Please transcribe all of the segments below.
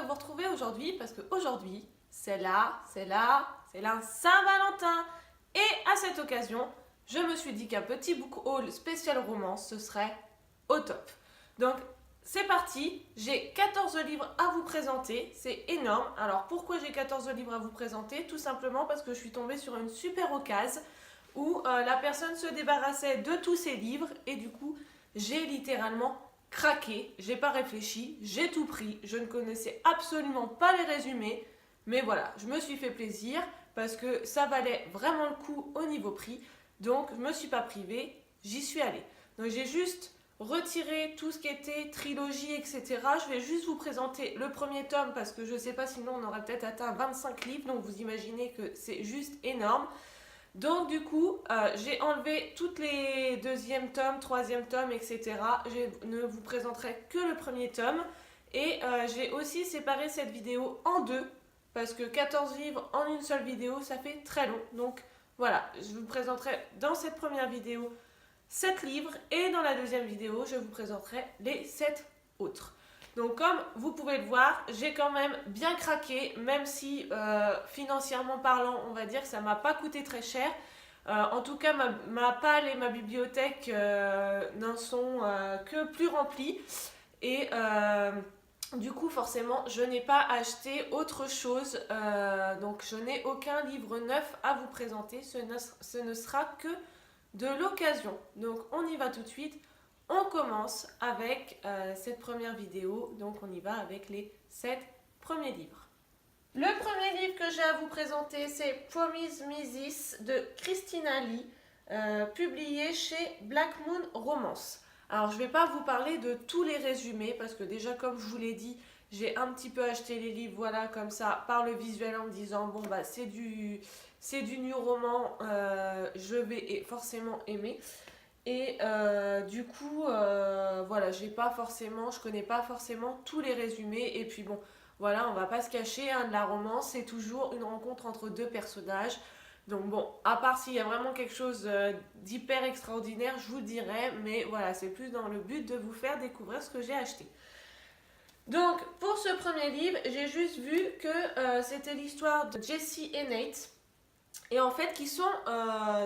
vous retrouver aujourd'hui parce qu'aujourd'hui, c'est la Saint-Valentin. Et à cette occasion, je me suis dit qu'un petit book haul spécial romance, ce serait au top. Donc, c'est parti, j'ai 14 livres à vous présenter, c'est énorme. Alors, pourquoi j'ai 14 livres à vous présenter? Tout simplement parce que je suis tombée sur une super occasion où la personne se débarrassait de tous ses livres et du coup, j'ai littéralement craqué, j'ai pas réfléchi, j'ai tout pris, je ne connaissais absolument pas les résumés, mais voilà, je me suis fait plaisir parce que ça valait vraiment le coup au niveau prix, donc je me suis pas privée, j'y suis allée. Donc j'ai juste retiré tout ce qui était trilogie, etc. Je vais juste vous présenter le premier tome parce que je sais pas, sinon on aurait peut-être atteint 25 livres, donc vous imaginez que c'est juste énorme. Donc du coup, j'ai enlevé toutes les deuxième tomes, troisième tome, etc. Je ne vous présenterai que le premier tome. Et j'ai aussi séparé cette vidéo en deux, parce que 14 livres en une seule vidéo, ça fait très long. Donc voilà, je vous présenterai dans cette première vidéo 7 livres, et dans la deuxième vidéo, je vous présenterai les 7 autres. Donc comme vous pouvez le voir, j'ai quand même bien craqué, même si financièrement parlant, on va dire que ça m'a pas coûté très cher. En tout cas, ma palle et ma bibliothèque n'en sont que plus remplies. Et du coup, forcément, je n'ai pas acheté autre chose. Donc je n'ai aucun livre neuf à vous présenter. Ce ne sera que de l'occasion. Donc on y va tout de suite. On commence avec cette première vidéo, donc on y va avec les 7 premiers livres. Le premier livre que j'ai à vous présenter, c'est Promise Me This de Christina Lee, publié chez Black Moon Romance. Alors je ne vais pas vous parler de tous les résumés, parce que déjà comme je vous l'ai dit, j'ai un petit peu acheté les livres, voilà, comme ça, par le visuel en me disant, bon bah c'est du new roman, je vais forcément aimer. Et du coup, voilà, je connais pas forcément tous les résumés. Et puis bon, voilà, on va pas se cacher, hein, de la romance, c'est toujours une rencontre entre deux personnages. Donc bon, à part s'il y a vraiment quelque chose d'hyper extraordinaire, je vous le dirai. Mais voilà, c'est plus dans le but de vous faire découvrir ce que j'ai acheté. Donc, pour ce premier livre, j'ai juste vu que c'était l'histoire de Jessie et Nate. Et en fait, qui sont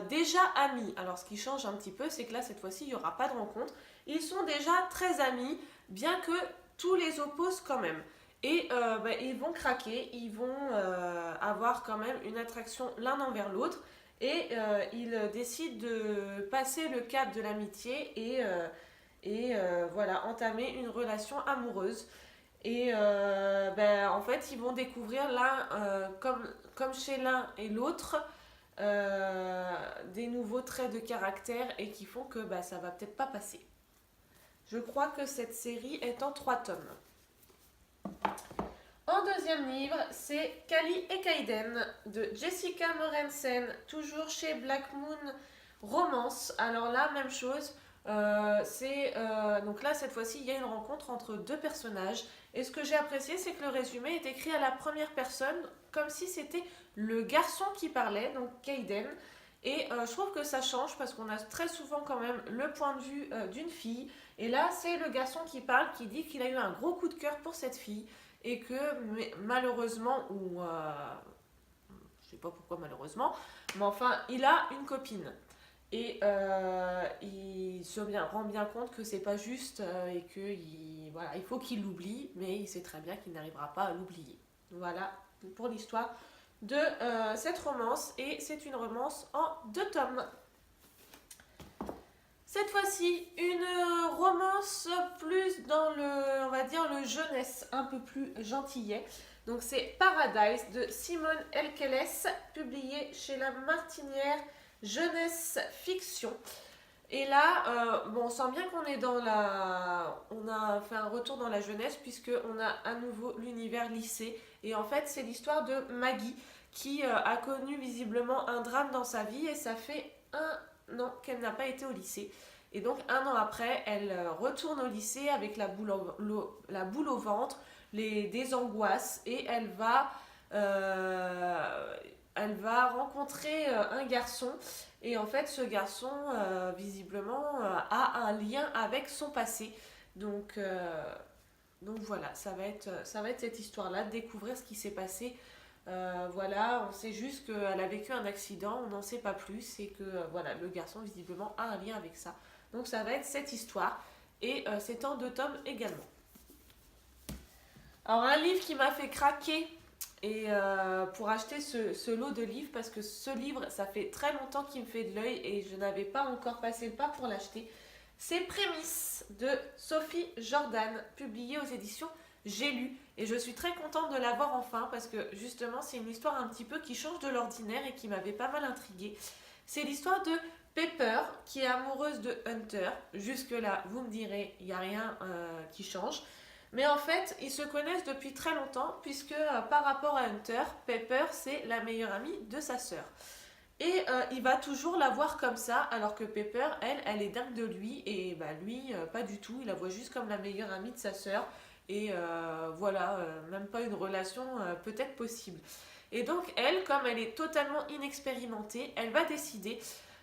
déjà amis. Alors, ce qui change un petit peu, c'est que là, cette fois-ci, il n'y aura pas de rencontre. Ils sont déjà très amis, bien que tous les opposent quand même. Et ils vont craquer, ils vont avoir quand même une attraction l'un envers l'autre. Et ils décident de passer le cap de l'amitié et voilà, entamer une relation amoureuse. Et en fait, ils vont découvrir l'un, comme chez l'un et l'autre, des nouveaux traits de caractère et qui font que ça va peut-être pas passer. Je crois que cette série est en 3 tomes. En deuxième livre, c'est Cali et Kaiden de Jessica Morensen, toujours chez Black Moon Romance. Alors là, même chose. Donc là, cette fois-ci, il y a une rencontre entre deux personnages. Et ce que j'ai apprécié, c'est que le résumé est écrit à la première personne, comme si c'était le garçon qui parlait, donc Kaiden. Et je trouve que ça change parce qu'on a très souvent quand même le point de vue d'une fille. Et là, c'est le garçon qui parle, qui dit qu'il a eu un gros coup de cœur pour cette fille. Et que malheureusement, ou je sais pas pourquoi malheureusement, mais enfin, il a une copine. Et il se rend bien compte que c'est pas juste et qu'il voilà, il faut qu'il l'oublie, mais il sait très bien qu'il n'arrivera pas à l'oublier. Voilà pour l'histoire de cette romance, et c'est une romance en 2 tomes. Cette fois-ci, une romance plus dans le, on va dire, le jeunesse, un peu plus gentillet. Donc c'est Paradise de Simone Elkeles, publié chez La Martinière Jeunesse Fiction. Et là, on sent bien qu'on est dans la... On a fait un retour dans la jeunesse puisqu'on a à nouveau l'univers lycée. Et en fait, c'est l'histoire de Maggie qui a connu visiblement un drame dans sa vie et ça fait un an qu'elle n'a pas été au lycée. Et donc, un an après, elle retourne au lycée avec la boule au ventre, des angoisses, et elle va rencontrer un garçon. Et en fait, ce garçon, visiblement, a un lien avec son passé. Donc, Donc voilà, ça va être cette histoire-là, de découvrir ce qui s'est passé. Voilà, on sait juste qu'elle a vécu un accident, on n'en sait pas plus, et que voilà, le garçon visiblement a un lien avec ça. Donc ça va être cette histoire, et c'est en 2 tomes également. Alors un livre qui m'a fait craquer et pour acheter ce lot de livres, parce que ce livre, ça fait très longtemps qu'il me fait de l'œil et je n'avais pas encore passé le pas pour l'acheter. C'est Prémices de Sophie Jordan, publié aux éditions J'ai lu. Et je suis très contente de l'avoir enfin parce que justement, c'est une histoire un petit peu qui change de l'ordinaire et qui m'avait pas mal intriguée. C'est l'histoire de Pepper qui est amoureuse de Hunter. Jusque-là, vous me direz, il n'y a rien qui change. Mais en fait, ils se connaissent depuis très longtemps puisque par rapport à Hunter, Pepper, c'est la meilleure amie de sa sœur. Et il va toujours la voir comme ça, alors que Pepper, elle est dingue de lui, et bah lui, pas du tout, il la voit juste comme la meilleure amie de sa sœur, et voilà, même pas une relation peut-être possible. Et donc elle, comme elle est totalement inexpérimentée, elle va décider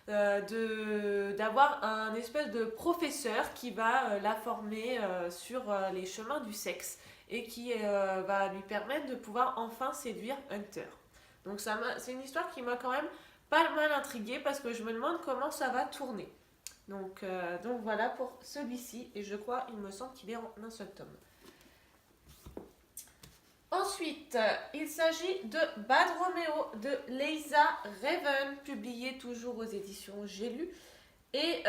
d'avoir un espèce de professeur qui va la former sur les chemins du sexe, et qui va lui permettre de pouvoir enfin séduire Hunter. Donc c'est une histoire qui m'a quand même pas mal intriguée parce que je me demande comment ça va tourner. Donc voilà pour celui-ci, et je crois, il me semble qu'il est en un seul tome. Ensuite, il s'agit de Bad Romeo de Leisa Raven, publié toujours aux éditions J'ai lu. Et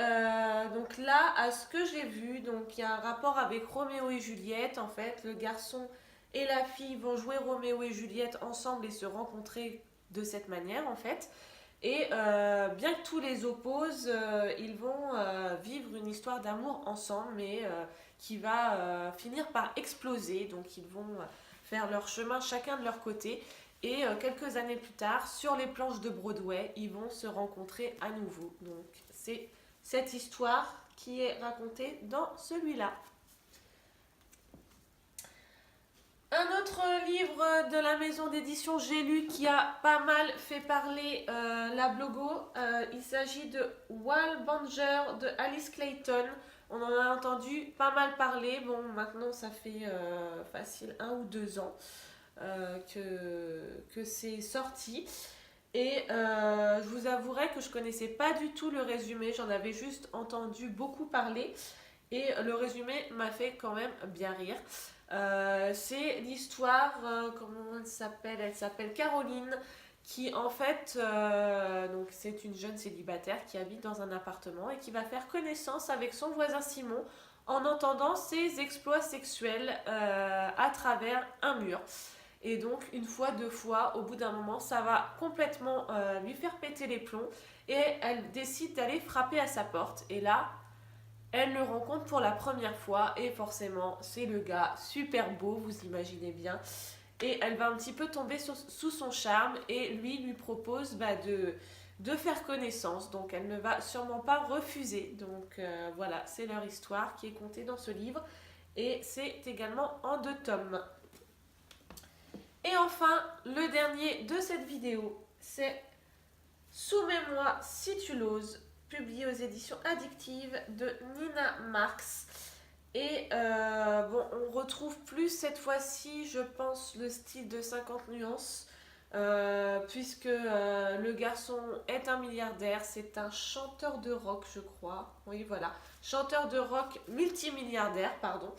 donc là, à ce que j'ai vu, donc il y a un rapport avec Roméo et Juliette. En fait, le garçon et la fille vont jouer Roméo et Juliette ensemble et se rencontrer de cette manière, en fait. Et bien que tous les opposent, ils vont vivre une histoire d'amour ensemble, mais qui va finir par exploser. Donc ils vont faire leur chemin chacun de leur côté. Et quelques années plus tard, sur les planches de Broadway, ils vont se rencontrer à nouveau. Donc c'est cette histoire qui est racontée dans celui-là. Un autre livre de la maison d'édition J'ai lu qui a pas mal fait parler la blogo, il s'agit de Wallbanger de Alice Clayton. On en a entendu pas mal parler. Bon, maintenant ça fait facile 1 ou 2 ans que c'est sorti. Et je vous avouerai que je connaissais pas du tout le résumé, j'en avais juste entendu beaucoup parler. Et le résumé m'a fait quand même bien rire. C'est l'histoire, comment elle s'appelle? Elle s'appelle Caroline, qui en fait, donc c'est une jeune célibataire qui habite dans un appartement et qui va faire connaissance avec son voisin Simon en entendant ses exploits sexuels à travers un mur. Et donc, une fois, 2 fois, au bout d'un moment, ça va complètement lui faire péter les plombs. Et elle décide d'aller frapper à sa porte. Et là, elle le rencontre pour la première fois. Et forcément, c'est le gars super beau, vous imaginez bien. Et elle va un petit peu tomber sous son charme. Et lui propose de faire connaissance. Donc, elle ne va sûrement pas refuser. Donc, voilà, c'est leur histoire qui est contée dans ce livre. Et c'est également en 2 tomes. Et enfin, le dernier de cette vidéo, c'est Soumets-moi si tu l'oses, publié aux éditions addictives de Nina Marx. Et bon, on retrouve plus cette fois-ci, je pense, le style de 50 nuances, puisque le garçon est un milliardaire, c'est un chanteur de rock, je crois. Oui, voilà, chanteur de rock multimilliardaire, pardon.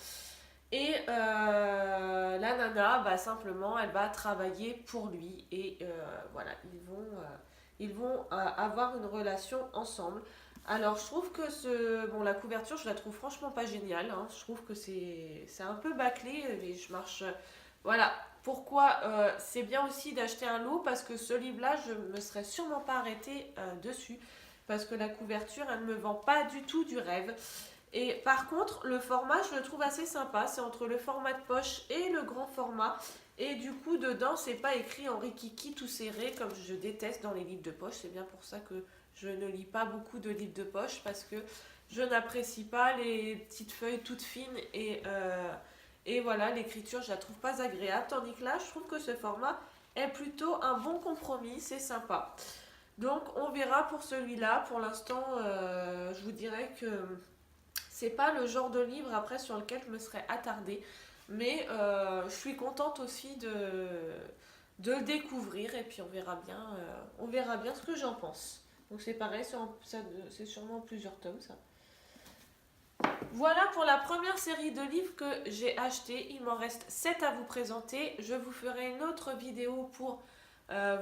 Et la nana, bah, simplement, elle va travailler pour lui. Et voilà, ils vont avoir une relation ensemble. Alors, je trouve que bon, la couverture, je la trouve franchement pas géniale. Hein. Je trouve que c'est un peu bâclé. Mais je marche. Voilà. Pourquoi c'est bien aussi d'acheter un lot, parce que ce livre-là, je me serais sûrement pas arrêtée dessus. Parce que la couverture, elle ne me vend pas du tout du rêve. Et par contre, le format, je le trouve assez sympa. C'est entre le format de poche et le grand format. Et du coup, dedans, c'est pas écrit en rikiki tout serré, comme je déteste dans les livres de poche. C'est bien pour ça que je ne lis pas beaucoup de livres de poche, parce que je n'apprécie pas les petites feuilles toutes fines. Et voilà, l'écriture, je la trouve pas agréable. Tandis que là, je trouve que ce format est plutôt un bon compromis. C'est sympa. Donc, on verra pour celui-là. Pour l'instant, je vous dirais que c'est pas le genre de livre après sur lequel je me serais attardée. Mais je suis contente aussi de le découvrir et puis on verra bien ce que j'en pense. Donc c'est pareil, c'est sûrement plusieurs tomes ça. Voilà pour la première série de livres que j'ai acheté. Il m'en reste 7 à vous présenter. Je vous ferai une autre vidéo pour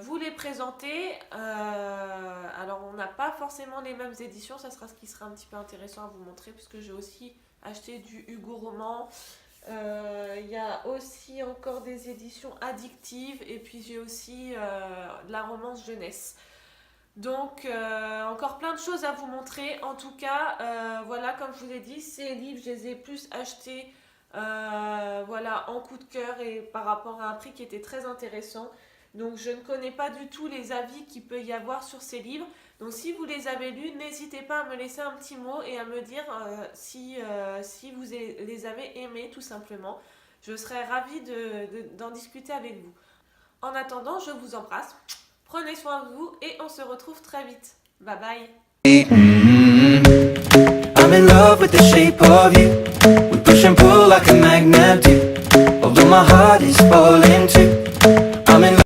vous les présenter. Alors on n'a pas forcément les mêmes éditions, ça sera ce qui sera un petit peu intéressant à vous montrer puisque j'ai aussi acheté du Hugo Roman. Il y a aussi encore des éditions addictives et puis j'ai aussi de la romance jeunesse. Donc encore plein de choses à vous montrer. En tout cas, voilà, comme je vous ai dit, ces livres, je les ai plus achetés voilà, en coup de cœur et par rapport à un prix qui était très intéressant. Donc je ne connais pas du tout les avis qu'il peut y avoir sur ces livres. Donc si vous les avez lus, n'hésitez pas à me laisser un petit mot et à me dire si vous les avez aimés tout simplement. Je serais ravie d'en discuter avec vous. En attendant, je vous embrasse. Prenez soin de vous et on se retrouve très vite. Bye bye. I'm in love with the shape of you. We push and pull like a magnet do. Although my heart is falling